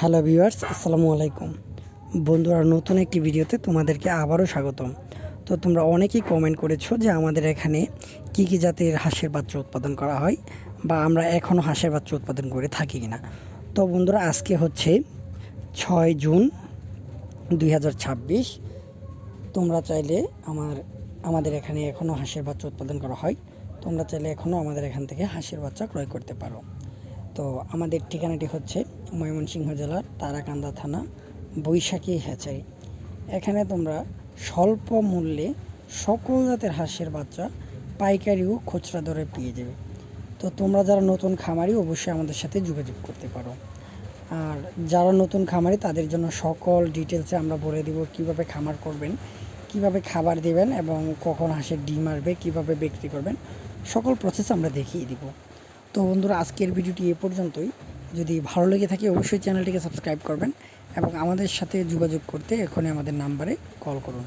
Hello viewers, আসসালামু আলাইকুম। বন্ধুরা, নতুন একটি ভিডিওতে তোমাদেরকে আবারও স্বাগতম। তো তোমরা অনেকেই কমেন্ট করেছো যে আমাদের এখানে কী জাতের হাঁসের বাচ্চা উৎপাদন করা হয় বা আমরা এখনও হাঁসের বাচ্চা উৎপাদন করে থাকি কিনা। তো বন্ধুরা, আজকে হচ্ছে 6 জুন 2026। তোমরা চাইলে আমাদের এখানে এখনও হাঁসের বাচ্চা উৎপাদন করা হয়। তোমরা চাইলে এখনও আমাদের এখান থেকে হাঁসের বাচ্চা ক্রয় করতে পারো। তো আমাদের ঠিকানাটি হচ্ছে ময়মনসিংহ জেলার তারাকান্দা থানা, বৈশাখী হ্যাচারি। এখানে তোমরা স্বল্প মূল্যে সকল জাতের হাঁসের বাচ্চা পাইকারি ও খুচরা দরে পেয়ে যাবে। তো তোমরা যারা নতুন খামারি অবশ্যই আমাদের সাথে যোগাযোগ করতে পারো। আর যারা নতুন খামারি তাদের জন্য সকল ডিটেলসে আমরা বলে দিব কিভাবে খামার করবেন, কিভাবে খাবার দেবেন এবং কখন হাঁসের ডিম আসবে, কীভাবে বিক্রি করবেন, সকল প্রসেস আমরা দেখিয়ে দিব। তো বন্ধুরা, আজকের ভিডিওটি এ পর্যন্তই। যদি ভালো লেগে থাকে অবশ্যই চ্যানেলটিকে সাবস্ক্রাইব করবেন এবং আমাদের সাথে যোগাযোগ করতে এখনই আমাদের নাম্বারে কল করুন।